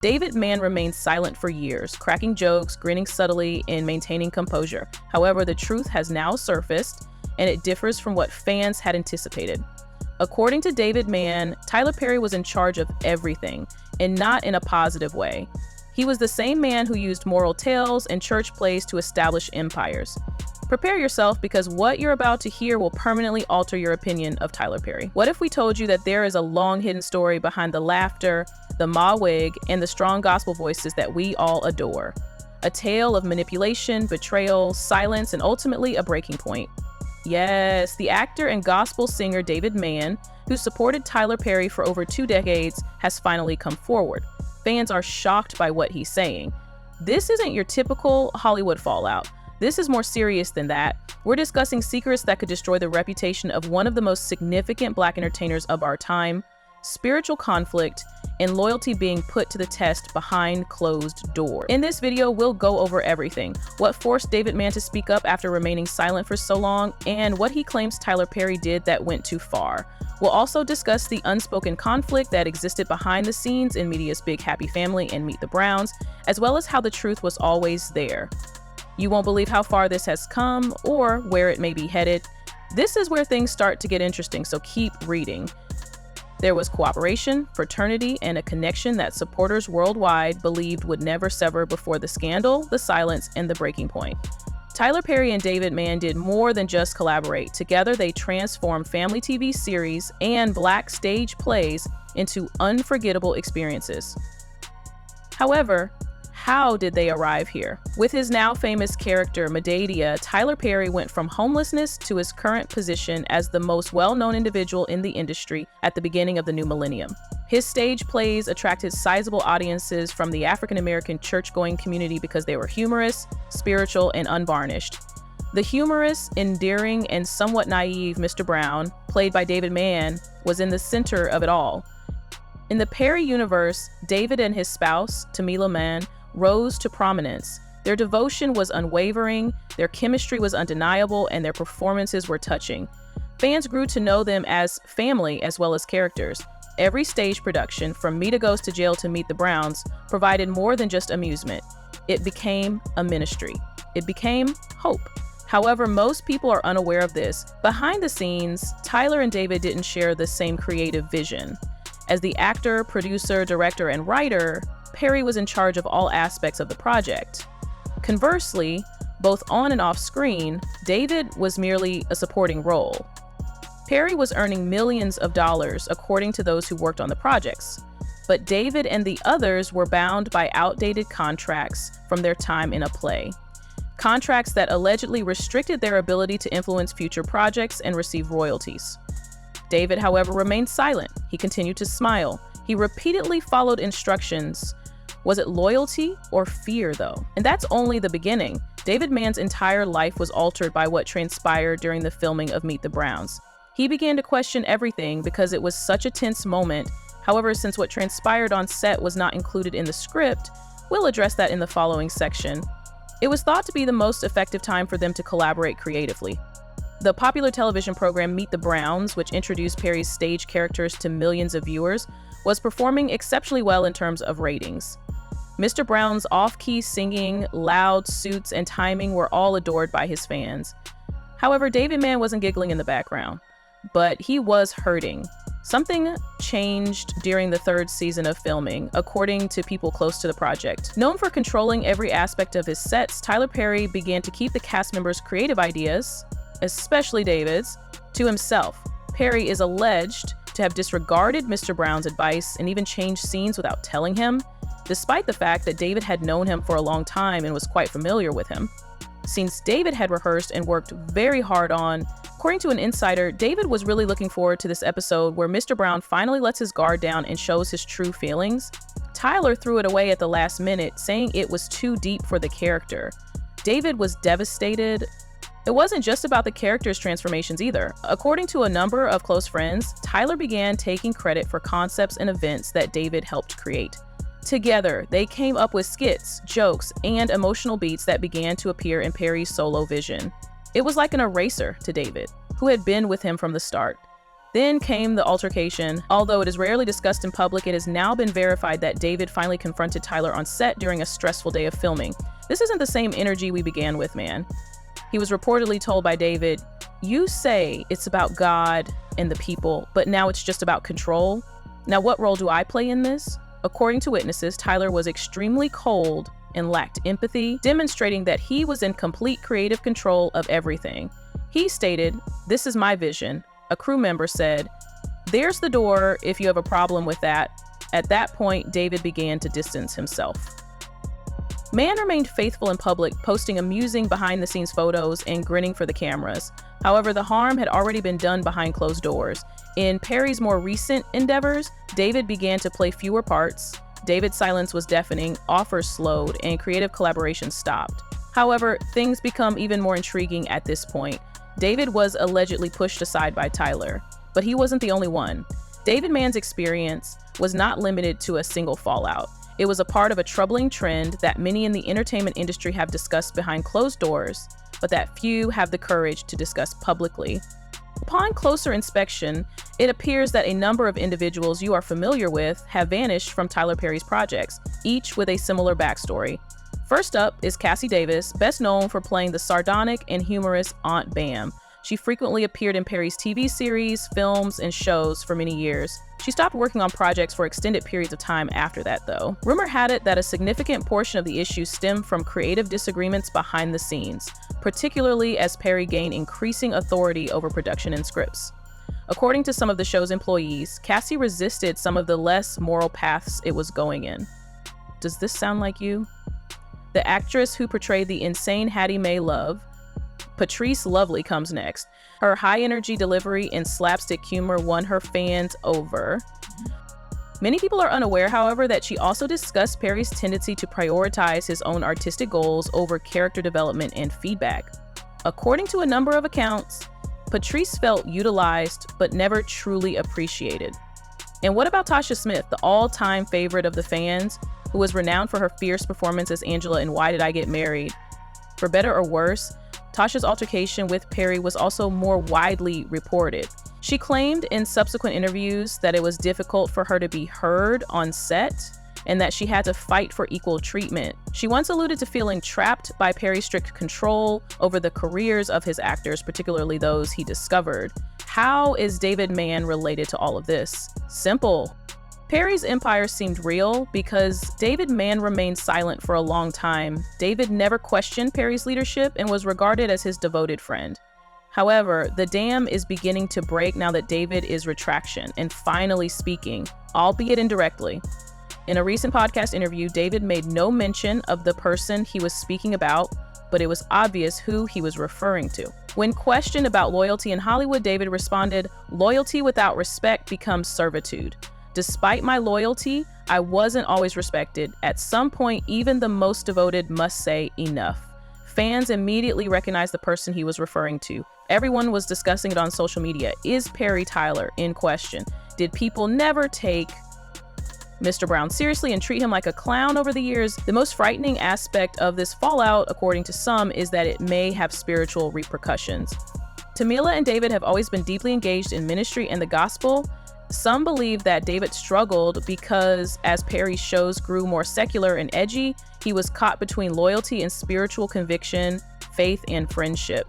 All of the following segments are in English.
David Mann remained silent for years, cracking jokes, grinning subtly, and maintaining composure. However, the truth has now surfaced, and it differs from what fans had anticipated. According to David Mann, Tyler Perry was in charge of everything, and not in a positive way. He was the same man who used moral tales and church plays to establish empires. Prepare yourself, because what you're about to hear will permanently alter your opinion of Tyler Perry. What if we told you that there is a long hidden story behind the laughter, the ma wig, and the strong gospel voices that we all adore? A tale of manipulation, betrayal, silence, and ultimately a breaking point. Yes, the actor and gospel singer David Mann, who supported Tyler Perry for over 2 decades, has finally come forward. Fans are shocked by what he's saying. This isn't your typical Hollywood fallout. This is more serious than that. We're discussing secrets that could destroy the reputation of one of the most significant Black entertainers of our time, spiritual conflict, and loyalty being put to the test behind closed doors. In this video, we'll go over everything: what forced David Mann to speak up after remaining silent for so long, and what he claims Tyler Perry did that went too far. We'll also discuss the unspoken conflict that existed behind the scenes in media's Big Happy Family and Meet the Browns, as well as how the truth was always there. You won't believe how far this has come or where it may be headed. This is where things start to get interesting, so keep reading. There was cooperation, fraternity, and a connection that supporters worldwide believed would never sever before the scandal, the silence, and the breaking point. Tyler Perry and David Mann did more than just collaborate. Together, they transformed family TV series and Black stage plays into unforgettable experiences. However, how did they arrive here? With his now famous character, Medea, Tyler Perry went from homelessness to his current position as the most well-known individual in the industry at the beginning of the new millennium. His stage plays attracted sizable audiences from the African-American church-going community because they were humorous, spiritual, and unvarnished. The humorous, endearing, and somewhat naive Mr. Brown, played by David Mann, was in the center of it all. In the Perry universe, David and his spouse, Tamila Man, rose to prominence. Their devotion was unwavering, their chemistry was undeniable, and their performances were touching. Fans grew to know them as family as well as characters. Every stage production, from Me to Goes to Jail to Meet the Browns, provided more than just amusement. It became a ministry. It became hope. However, most people are unaware of this. Behind the scenes, Tyler and David didn't share the same creative vision. As the actor, producer, director, and writer, Perry was in charge of all aspects of the project. Conversely, both on and off screen, David was merely a supporting role. Perry was earning millions of dollars, according to those who worked on the projects. But David and the others were bound by outdated contracts from their time in a play. Contracts that allegedly restricted their ability to influence future projects and receive royalties. David, however, remained silent. He continued to smile. He repeatedly followed instructions. Was it loyalty or fear, though? And that's only the beginning. David Mann's entire life was altered by what transpired during the filming of Meet the Browns. He began to question everything because it was such a tense moment. However, since what transpired on set was not included in the script, we'll address that in the following section. It was thought to be the most effective time for them to collaborate creatively. The popular television program Meet the Browns, which introduced Perry's stage characters to millions of viewers, was performing exceptionally well in terms of ratings. Mr. Brown's off-key singing, loud suits, and timing were all adored by his fans. However, David Mann wasn't giggling in the background, but he was hurting. Something changed during the 3rd season of filming, according to people close to the project. Known for controlling every aspect of his sets, Tyler Perry began to keep the cast members' creative ideas, especially David's, to himself. Perry is alleged to have disregarded Mr. Brown's advice and even changed scenes without telling him, despite the fact that David had known him for a long time and was quite familiar with him. Scenes David had rehearsed and worked very hard on. According to an insider, David was really looking forward to this episode where Mr. Brown finally lets his guard down and shows his true feelings. Tyler threw it away at the last minute, saying it was too deep for the character. David was devastated. It wasn't just about the character's transformations either. According to a number of close friends, Tyler began taking credit for concepts and events that David helped create. Together, they came up with skits, jokes, and emotional beats that began to appear in Perry's solo vision. It was like an eraser to David, who had been with him from the start. Then came the altercation. Although it is rarely discussed in public, it has now been verified that David finally confronted Tyler on set during a stressful day of filming. This isn't the same energy we began with, man. He was reportedly told by David, "You say it's about God and the people, but now it's just about control. Now what role do I play in this?" According to witnesses, Tyler was extremely cold and lacked empathy, demonstrating that he was in complete creative control of everything. He stated, "This is my vision." A crew member said, "There's the door if you have a problem with that." At that point, David began to distance himself. Mann remained faithful in public, posting amusing behind-the-scenes photos and grinning for the cameras. However, the harm had already been done behind closed doors. In Perry's more recent endeavors, David began to play fewer parts. David's silence was deafening, offers slowed, and creative collaboration stopped. However, things become even more intriguing at this point. David was allegedly pushed aside by Tyler, but he wasn't the only one. David Mann's experience was not limited to a single fallout. It was a part of a troubling trend that many in the entertainment industry have discussed behind closed doors, but that few have the courage to discuss publicly. Upon closer inspection, it appears that a number of individuals you are familiar with have vanished from Tyler Perry's projects, each with a similar backstory. First up is Cassie Davis, best known for playing the sardonic and humorous Aunt Bam. She frequently appeared in Perry's TV series, films, and shows for many years. She stopped working on projects for extended periods of time after that, though. Rumor had it that a significant portion of the issues stemmed from creative disagreements behind the scenes, particularly as Perry gained increasing authority over production and scripts. According to some of the show's employees, Cassie resisted some of the less moral paths it was going in. Does this sound like you? The actress who portrayed the insane Hattie Mae Love, Patrice Lovely, comes next. Her high-energy delivery and slapstick humor won her fans over. Many people are unaware, however, that she also discussed Perry's tendency to prioritize his own artistic goals over character development and feedback. According to a number of accounts, Patrice felt utilized but never truly appreciated. And what about Tasha Smith, the all-time favorite of the fans, who was renowned for her fierce performance as Angela in Why Did I Get Married? For better or worse, Tasha's altercation with Perry was also more widely reported. She claimed in subsequent interviews that it was difficult for her to be heard on set and that she had to fight for equal treatment. She once alluded to feeling trapped by Perry's strict control over the careers of his actors, particularly those he discovered. How is David Mann related to all of this? Simple. Perry's empire seemed real because David Mann remained silent for a long time. David never questioned Perry's leadership and was regarded as his devoted friend. However, the dam is beginning to break now that David is retraction and finally speaking, albeit indirectly. In a recent podcast interview, David made no mention of the person he was speaking about, but it was obvious who he was referring to. When questioned about loyalty in Hollywood, David responded, "Loyalty without respect becomes servitude. Despite my loyalty, I wasn't always respected. At some point, even the most devoted must say enough." Fans immediately recognized the person he was referring to. Everyone was discussing it on social media. Is Perry Tyler in question? Did people never take Mr. Brown seriously and treat him like a clown over the years? The most frightening aspect of this fallout, according to some, is that it may have spiritual repercussions. Tamela and David have always been deeply engaged in ministry and the gospel. Some believe that David struggled because as Perry's shows grew more secular and edgy, he was caught between loyalty and spiritual conviction, faith and friendship.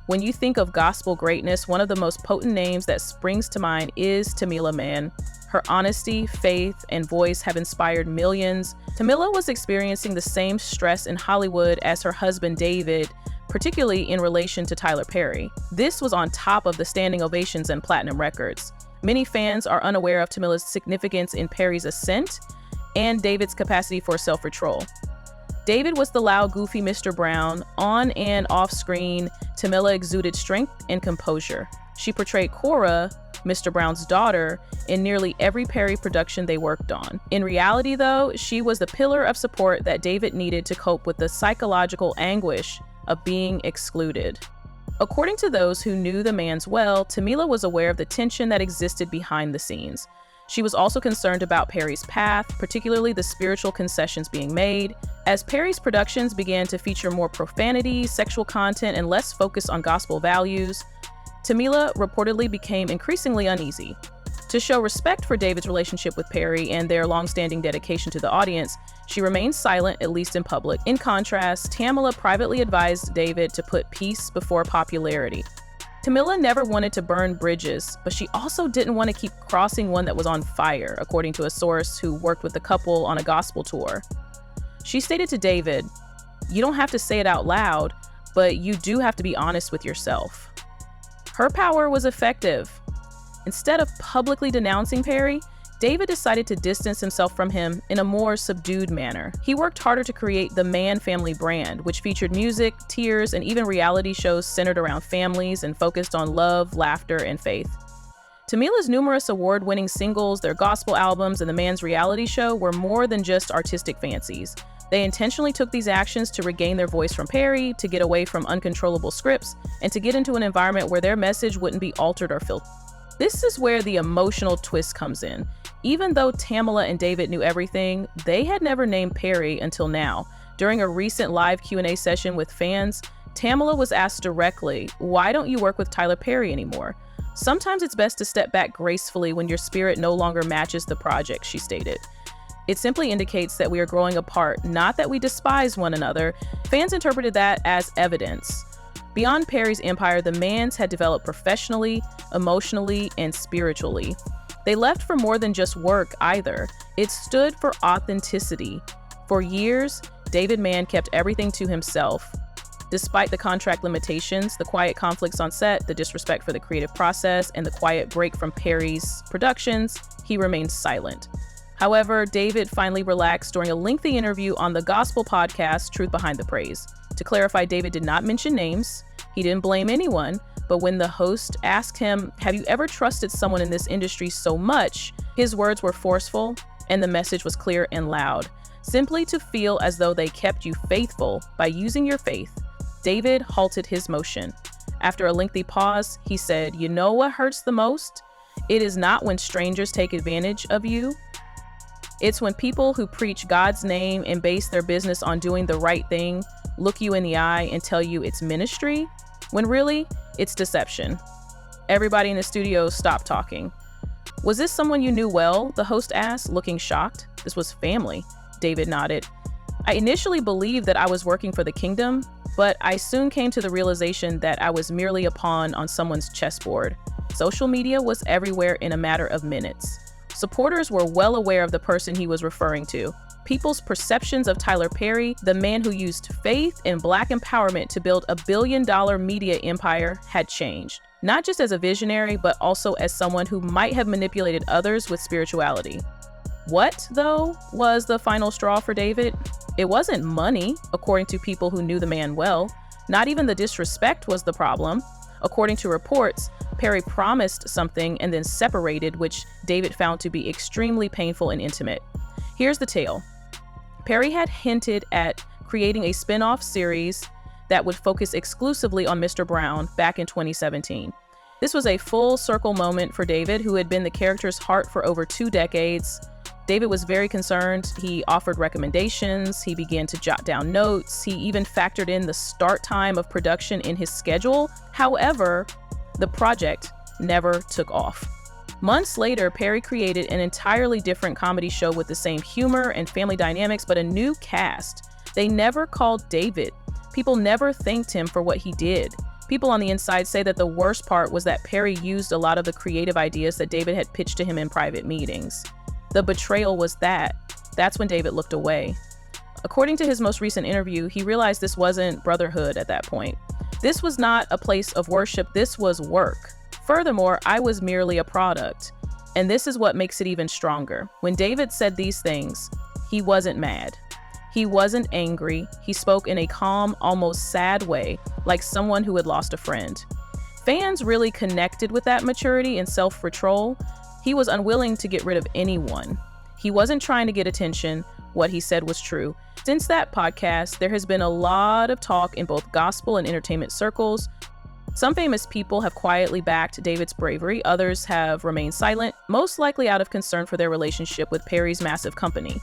When you think of gospel greatness, one of the most potent names that springs to mind is Tamila Man. Her honesty, faith, and voice have inspired millions. Tamela was experiencing the same stress in Hollywood as her husband David, particularly in relation to Tyler Perry. This was on top of the standing ovations and platinum records. Many fans are unaware of Tamela's significance in Perry's ascent and David's capacity for self-control. David was the loud, goofy Mr. Brown. On and off screen, Tamela exuded strength and composure. She portrayed Cora, Mr. Brown's daughter, in nearly every Perry production they worked on. In reality, though, she was the pillar of support that David needed to cope with the psychological anguish of being excluded. According to those who knew the Manns well, Tamela was aware of the tension that existed behind the scenes. She was also concerned about Perry's path, particularly the spiritual concessions being made. As Perry's productions began to feature more profanity, sexual content, and less focus on gospel values, Tamela reportedly became increasingly uneasy. To show respect for David's relationship with Perry and their long-standing dedication to the audience, she remained silent, at least in public. In contrast, Tamela privately advised David to put peace before popularity. Tamela never wanted to burn bridges, but she also didn't want to keep crossing one that was on fire, according to a source who worked with the couple on a gospel tour. She stated to David, "You don't have to say it out loud, but you do have to be honest with yourself." Her power was effective. Instead of publicly denouncing Perry, David decided to distance himself from him in a more subdued manner. He worked harder to create the Mann family brand, which featured music, tears, and even reality shows centered around families and focused on love, laughter, and faith. Tamela's numerous award-winning singles, their gospel albums, and the Mann's reality show were more than just artistic fancies. They intentionally took these actions to regain their voice from Perry, to get away from uncontrollable scripts, and to get into an environment where their message wouldn't be altered or filtered. This is where the emotional twist comes in. Even though Tamela and David knew everything, they had never named Perry until now. During a recent live Q&A session with fans, Tamela was asked directly, "Why don't you work with Tyler Perry anymore?" "Sometimes it's best to step back gracefully when your spirit no longer matches the project," she stated. "It simply indicates that we are growing apart, not that we despise one another." Fans interpreted that as evidence. Beyond Perry's empire, the Manns had developed professionally, emotionally, and spiritually. They left for more than just work either. It stood for authenticity. For years, David Mann kept everything to himself. Despite the contract limitations, the quiet conflicts on set, the disrespect for the creative process, and the quiet break from Perry's productions, he remained silent. However, David finally relaxed during a lengthy interview on the gospel podcast, Truth Behind the Praise. To clarify, David did not mention names. He didn't blame anyone, but when the host asked him, "Have you ever trusted someone in this industry so much?" his words were forceful, and the message was clear and loud. Simply to feel as though they kept you faithful by using your faith, David halted his motion. After a lengthy pause, he said, "You know what hurts the most? It is not when strangers take advantage of you. It's when people who preach God's name and base their business on doing the right thing look you in the eye and tell you it's ministry, when really, it's deception." Everybody in the studio stopped talking. "Was this someone you knew well?" the host asked, looking shocked. "This was family," David nodded. "I initially believed that I was working for the kingdom, but I soon came to the realization that I was merely a pawn on someone's chessboard." Social media was everywhere in a matter of minutes. Supporters were well aware of the person he was referring to. People's perceptions of Tyler Perry, the man who used faith and Black empowerment to build a billion-dollar media empire, had changed. Not just as a visionary, but also as someone who might have manipulated others with spirituality. What, though, was the final straw for David? It wasn't money, according to people who knew the man well. Not even the disrespect was the problem. According to reports, Perry promised something and then separated, which David found to be extremely painful and intimate. Here's the tale. Perry had hinted at creating a spin-off series that would focus exclusively on Mr. Brown back in 2017. This was a full circle moment for David, who had been the character's heart for over 2 decades. David was very concerned. He offered recommendations. He began to jot down notes. He even factored in the start time of production in his schedule. However, the project never took off. Months later, Perry created an entirely different comedy show with the same humor and family dynamics, but a new cast. They never called David. People never thanked him for what he did. People on the inside say that the worst part was that Perry used a lot of the creative ideas that David had pitched to him in private meetings. The betrayal was that's when David looked away. According to his most recent interview, he realized this wasn't brotherhood at that point. This was not a place of worship, this was work. Furthermore, I was merely a product. And this is what makes it even stronger. When David said these things, he wasn't mad. He wasn't angry. He spoke in a calm, almost sad way, like someone who had lost a friend. Fans really connected with that maturity and self-control. He was unwilling to get rid of anyone. He wasn't trying to get attention. What he said was true. Since that podcast, there has been a lot of talk in both gospel and entertainment circles. Some famous people have quietly backed David's bravery. Others have remained silent, most likely out of concern for their relationship with Perry's massive company.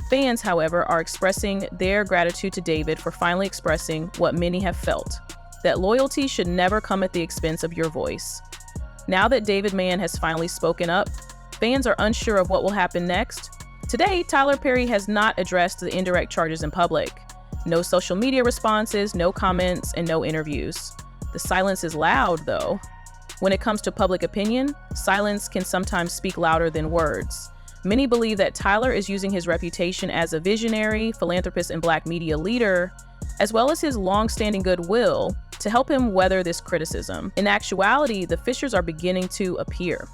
Fans, however, are expressing their gratitude to David for finally expressing what many have felt, that loyalty should never come at the expense of your voice. Now that David Mann has finally spoken up, fans are unsure of what will happen next. Today, Tyler Perry has not addressed the indirect charges in public. No social media responses, no comments, and no interviews. The silence is loud, though. When it comes to public opinion, silence can sometimes speak louder than words. Many believe that Tyler is using his reputation as a visionary, philanthropist, and Black media leader, as well as his long-standing goodwill, to help him weather this criticism. In actuality, the fissures are beginning to appear.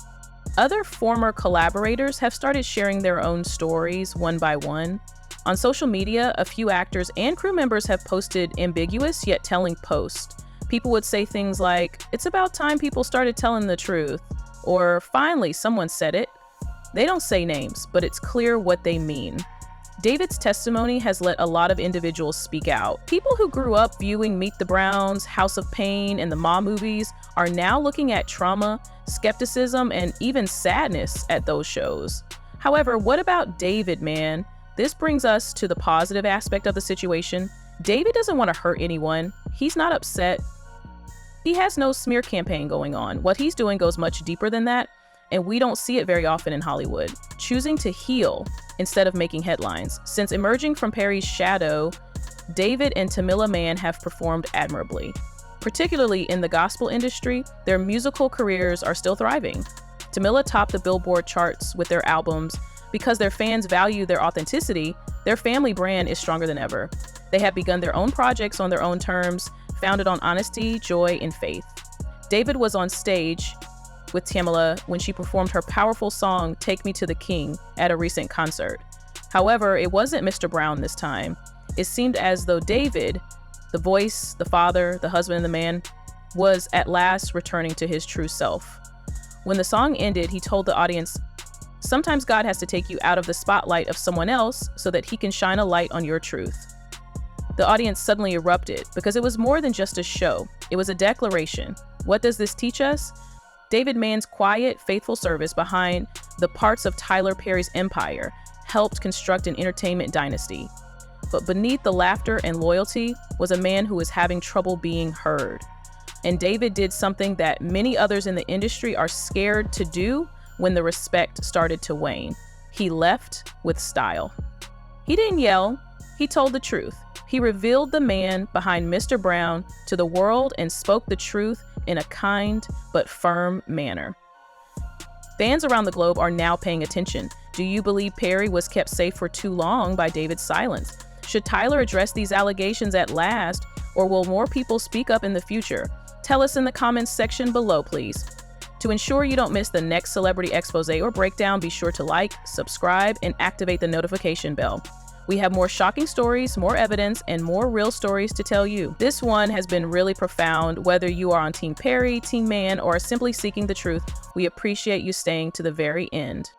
Other former collaborators have started sharing their own stories one by one. On social media, a few actors and crew members have posted ambiguous yet telling posts. People would say things like, "It's about time people started telling the truth," or "Finally, someone said it." They don't say names, but it's clear what they mean. David's testimony has let a lot of individuals speak out. People who grew up viewing Meet the Browns, House of Pain, and the Ma movies are now looking at trauma, skepticism, and even sadness at those shows. However, what about David, man? This brings us to the positive aspect of the situation. David doesn't want to hurt anyone. He's not upset. He has no smear campaign going on. What he's doing goes much deeper than that, and we don't see it very often in Hollywood. Choosing to heal instead of making headlines. Since emerging from Perry's shadow, David and Tamila Man have performed admirably. Particularly in the gospel industry, their musical careers are still thriving. Tamela topped the Billboard charts with their albums. Because their fans value their authenticity, their family brand is stronger than ever. They have begun their own projects on their own terms, founded on honesty, joy, and faith. David was on stage with Tamela when she performed her powerful song, "Take Me to the King," at a recent concert. However, it wasn't Mr. Brown this time. It seemed as though David, the voice, the father, the husband, and the man, was at last returning to his true self. When the song ended, he told the audience, "Sometimes God has to take you out of the spotlight of someone else so that he can shine a light on your truth." The audience suddenly erupted because it was more than just a show. It was a declaration. What does this teach us? David Mann's quiet, faithful service behind the parts of Tyler Perry's empire helped construct an entertainment dynasty. But beneath the laughter and loyalty was a man who was having trouble being heard. And David did something that many others in the industry are scared to do when the respect started to wane. He left with style. He didn't yell, he told the truth. He revealed the man behind Mr. Brown to the world and spoke the truth in a kind but firm manner. Fans around the globe are now paying attention. Do you believe Perry was kept safe for too long by David's silence? Should Tyler address these allegations at last, or will more people speak up in the future? Tell us in the comments section below, please. To ensure you don't miss the next celebrity expose or breakdown, be sure to like, subscribe, and activate the notification bell. We have more shocking stories, more evidence, and more real stories to tell you. This one has been really profound. Whether you are on Team Perry, Team Mann, or simply seeking the truth, we appreciate you staying to the very end.